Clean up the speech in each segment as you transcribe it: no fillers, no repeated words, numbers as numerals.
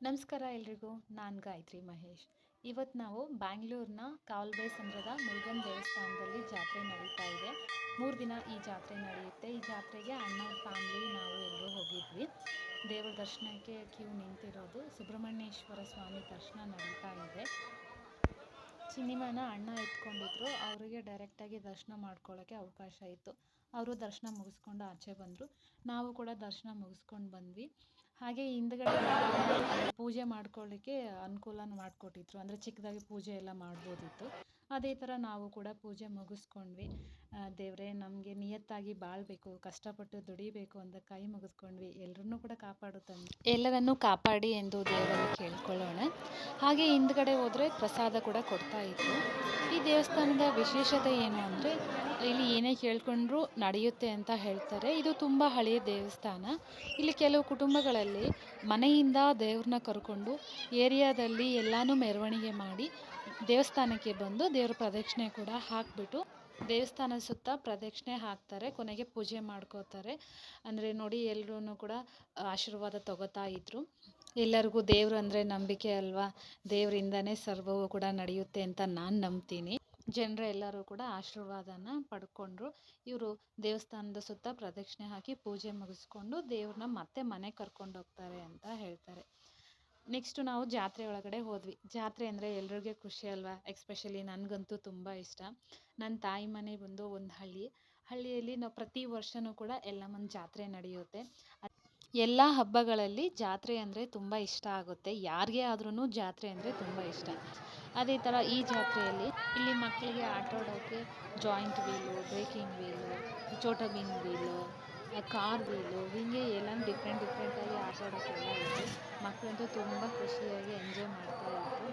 ನಮಸ್ಕಾರ ಎಲ್ರಿಗೂ. ನಾನು ಗಾಯತ್ರಿ ಮಹೇಶ್. ಇವತ್ತು ನಾವು ಬ್ಯಾಂಗ್ಳೂರಿನ ಕಾವಲ್ಬೈಸಂದ್ರದ ಮುರುಗನ್ ದೇವಸ್ಥಾನದಲ್ಲಿ ಜಾತ್ರೆ ನಡೀತಾ ಇದೆ. 3 ದಿನ ಈ ಜಾತ್ರೆ ನಡೆಯುತ್ತೆ. ಈ ಜಾತ್ರೆಗೆ ಅಣ್ಣ ಫ್ಯಾಮ್ಲಿ ನಾವು ಎಲ್ಲರೂ ಹೋಗಿದ್ವಿ. ದೇವರ ದರ್ಶನಕ್ಕೆ ಕ್ಯೂ ನಿಂತಿರೋದು. ಸುಬ್ರಹ್ಮಣ್ಯೇಶ್ವರ ಸ್ವಾಮಿ ದರ್ಶನ ನಡೀತಾ ಇದೆ. ಚಿನ್ನಿಮನ ಅಣ್ಣ ಎತ್ಕೊಂಡಿದ್ರು. ಅವರಿಗೆ ಡೈರೆಕ್ಟಾಗಿ ದರ್ಶನ ಮಾಡ್ಕೊಳ್ಳೋಕ್ಕೆ ಅವಕಾಶ ಇತ್ತು. ಅವರು ದರ್ಶನ ಮುಗಿಸ್ಕೊಂಡು ಆಚೆ ಬಂದರು. ನಾವು ಕೂಡ ದರ್ಶನ ಮುಗಿಸ್ಕೊಂಡು ಬಂದ್ವಿ. ಹಾಗೆ ಹಿಂದ್ಗಡೆ ಪೂಜೆ ಮಾಡ್ಕೊಳ್ಳಿಕ್ಕೆ ಅನುಕೂಲ ಮಾಡಿಕೊಟ್ಟಿದ್ರು. ಅಂದರೆ ಚಿಕ್ಕದಾಗಿ ಪೂಜೆ ಎಲ್ಲ ಮಾಡ್ಬೋದಿತ್ತು. ಅದೇ ಥರ ನಾವು ಕೂಡ ಪೂಜೆ ಮುಗಿಸ್ಕೊಂಡ್ವಿ. ದೇವರೇ ನಮಗೆ ನಿಯತ್ತಾಗಿ ಬಾಳಬೇಕು, ಕಷ್ಟಪಟ್ಟು ದುಡಿಬೇಕು ಅಂತ ಕೈ ಮುಗಿಸ್ಕೊಂಡ್ವಿ. ಎಲ್ಲರನ್ನೂ ಕೂಡ ಕಾಪಾಡು ತಂದೆ, ಎಲ್ಲರನ್ನೂ ಕಾಪಾಡಿ ಎಂದು ದೇವರಲ್ಲಿ ಕೇಳ್ಕೊಳ್ಳೋಣ. ಹಾಗೆ ಹಿಂದ್ಗಡೆ ಹೋದರೆ ಪ್ರಸಾದ ಕೂಡ ಕೊಡ್ತಾ ಇತ್ತು. ಈ ದೇವಸ್ಥಾನದ ವಿಶೇಷತೆ ಏನು ಅಂದರೆ, ಇಲ್ಲಿ ಏನೇ ಕೇಳ್ಕೊಂಡ್ರೂ ನಡೆಯುತ್ತೆ ಅಂತ ಹೇಳ್ತಾರೆ. ಇದು ತುಂಬ ಹಳೆಯ ದೇವಸ್ಥಾನ. ಇಲ್ಲಿ ಕೆಲವು ಕುಟುಂಬಗಳಲ್ಲಿ ಮನೆಯಿಂದ ದೇವ್ರನ್ನ ಕರ್ಕೊಂಡು ಏರಿಯಾದಲ್ಲಿ ಎಲ್ಲನೂ ಮೆರವಣಿಗೆ ಮಾಡಿ ದೇವಸ್ಥಾನಕ್ಕೆ ಬಂದು ದೇವ್ರ ಪ್ರದಕ್ಷಿಣೆ ಕೂಡ ಹಾಕಿಬಿಟ್ಟು ದೇವಸ್ಥಾನದ ಸುತ್ತ ಪ್ರದಕ್ಷಿಣೆ ಹಾಕ್ತಾರೆ. ಕೊನೆಗೆ ಪೂಜೆ ಮಾಡ್ಕೋತಾರೆ. ಅಂದರೆ ನೋಡಿ, ಎಲ್ಲರೂ ಕೂಡ ಆಶೀರ್ವಾದ ತಗೋತಾ ಇದ್ರು. ಎಲ್ಲರಿಗೂ ದೇವರು ಅಂದರೆ ನಂಬಿಕೆ ಅಲ್ವಾ. ದೇವರಿಂದನೇ ಸರ್ವವು ಕೂಡ ನಡೆಯುತ್ತೆ ಅಂತ ನಾನು ನಂಬ್ತೀನಿ. ಜನರು ಎಲ್ಲರೂ ಕೂಡ ಆಶೀರ್ವಾದನ ಪಡ್ಕೊಂಡ್ರು. ಇವರು ದೇವಸ್ಥಾನದ ಸುತ್ತ ಪ್ರದಕ್ಷಿಣೆ ಹಾಕಿ ಪೂಜೆ ಮುಗಿಸ್ಕೊಂಡು ದೇವ್ರನ್ನ ಮತ್ತೆ ಮನೆಗೆ ಕರ್ಕೊಂಡು ಹೋಗ್ತಾರೆ ಅಂತ ಹೇಳ್ತಾರೆ. ನೆಕ್ಸ್ಟು ನಾವು ಜಾತ್ರೆ ಒಳಗಡೆ ಹೋದ್ವಿ. ಜಾತ್ರೆ ಅಂದರೆ ಎಲ್ರಿಗೂ ಖುಷಿ ಅಲ್ವಾ. ಎಕ್ಸ್ಪೆಷಲಿ ನನಗಂತೂ ತುಂಬ ಇಷ್ಟ. ನನ್ನ ತಾಯಿ ಮನೆ ಬಂದು ಒಂದು ಹಳ್ಳಿಯಲ್ಲಿ ನಾವು ಪ್ರತಿ ವರ್ಷವೂ ಕೂಡ ಎಲ್ಲಮ್ಮನ ಜಾತ್ರೆ ನಡೆಯುತ್ತೆ. ಎಲ್ಲ ಹಬ್ಬಗಳಲ್ಲಿ ಜಾತ್ರೆ ಅಂದರೆ ತುಂಬ ಇಷ್ಟ ಆಗುತ್ತೆ. ಯಾರಿಗೇ ಆದ್ರೂ ಜಾತ್ರೆ ಅಂದರೆ ತುಂಬ ಇಷ್ಟ. ಅದೇ ಥರ ಈ ಜಾತ್ರೆಯಲ್ಲಿ ಇಲ್ಲಿ ಮಕ್ಕಳಿಗೆ ಆಟ ಆಡೋಕ್ಕೆ ಜಾಯಿಂಟ್ ವೀಲು, ಬ್ರೇಕಿಂಗ್ ವೀಲು, ಚೋಟ ಬಿನ್ ವೀಲು, ಕಾರ್ ವೀಲು, ಹೀಗೆ ಎಲ್ಲನೂ ಡಿಫ್ರೆಂಟಾಗಿ ಆಟ ಆಡೋಕ್ಕೆಲ್ಲ ಇತ್ತು. ಮಕ್ಕಳಂತೂ ತುಂಬ ಖುಷಿಯಾಗಿ ಎಂಜಾಯ್ ಮಾಡ್ತಾಯಿದ್ರು.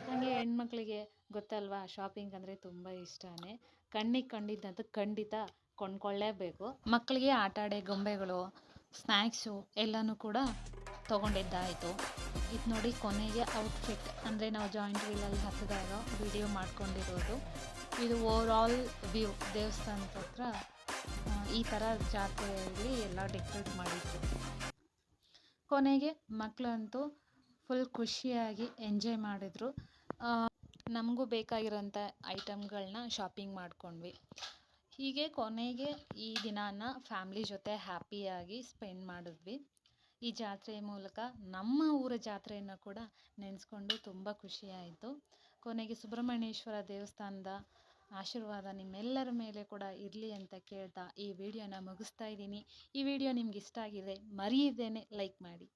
ಹಾಗೆ ಹೆಣ್ಮಕ್ಳಿಗೆ ಗೊತ್ತಲ್ವಾ, ಶಾಪಿಂಗ್ ಅಂದರೆ ತುಂಬ ಇಷ್ಟನೇ. ಕಣ್ಣಿಗೆ ಕಂಡಿದ್ದಂತೂ ಖಂಡಿತ ಕೊಂಡ್ಕೊಳ್ಳೇಬೇಕು. ಮಕ್ಕಳಿಗೆ ಆಟ ಆಡೋ ಗೊಂಬೆಗಳು, ಸ್ನ್ಯಾಕ್ಸು ಎಲ್ಲನೂ ಕೂಡ ತೊಗೊಂಡಿದ್ದಾಯಿತು. ಇದು ನೋಡಿ, ಕೊನೆಗೆ ಔಟ್ಫಿಟ್ ಅಂದರೆ ನಾವು ಜಾಯಿಂಟ್ ವೀಲಲ್ಲಿ ಹತ್ತಿದಾಗ ವಿಡಿಯೋ ಮಾಡ್ಕೊಂಡಿರೋದು. ಇದು ಓವರಾಲ್ ವ್ಯೂ. ದೇವಸ್ಥಾನದ ಹತ್ರ ಈ ಥರ ಜಾತ್ರೆಯಲ್ಲಿ ಎಲ್ಲ ಡೆಕೋರೇಟ್ ಮಾಡಿದ್ರು. ಕೊನೆಗೆ ಮಕ್ಕಳಂತೂ ಫುಲ್ ಖುಷಿಯಾಗಿ ಎಂಜಾಯ್ ಮಾಡಿದ್ರು. ನಮಗೂ ಬೇಕಾಗಿರೋಂಥ ಐಟಮ್ಗಳನ್ನ ಶಾಪಿಂಗ್ ಮಾಡ್ಕೊಂಡ್ವಿ. ಹೀಗೆ ಕೊನೆಗೆ ಈ ದಿನಾನ ಫ್ಯಾಮ್ಲಿ ಜೊತೆ ಹ್ಯಾಪಿಯಾಗಿ ಸ್ಪೆಂಡ್ ಮಾಡಿದ್ವಿ. ಈ ಜಾತ್ರೆಯ ಮೂಲಕ ನಮ್ಮ ಊರ ಜಾತ್ರೆಯನ್ನು ಕೂಡ ನೆನೆಸ್ಕೊಂಡು ತುಂಬ ಖುಷಿಯಾಯಿತು. ಕೊನೆಗೆ ಸುಬ್ರಹ್ಮಣ್ಯೇಶ್ವರ ದೇವಸ್ಥಾನದ ಆಶೀರ್ವಾದ ನಿಮ್ಮೆಲ್ಲರ ಮೇಲೆ ಕೂಡ ಇರಲಿ ಅಂತ ಕೇಳ್ತಾ ಈ ವಿಡಿಯೋನ ಮುಗಿಸ್ತಾ ಇದ್ದೀನಿ. ಈ ವಿಡಿಯೋ ನಿಮ್ಗೆ ಇಷ್ಟ ಆಗಿದೆ ಮರೆಯದೇನೆ ಲೈಕ್ ಮಾಡಿ.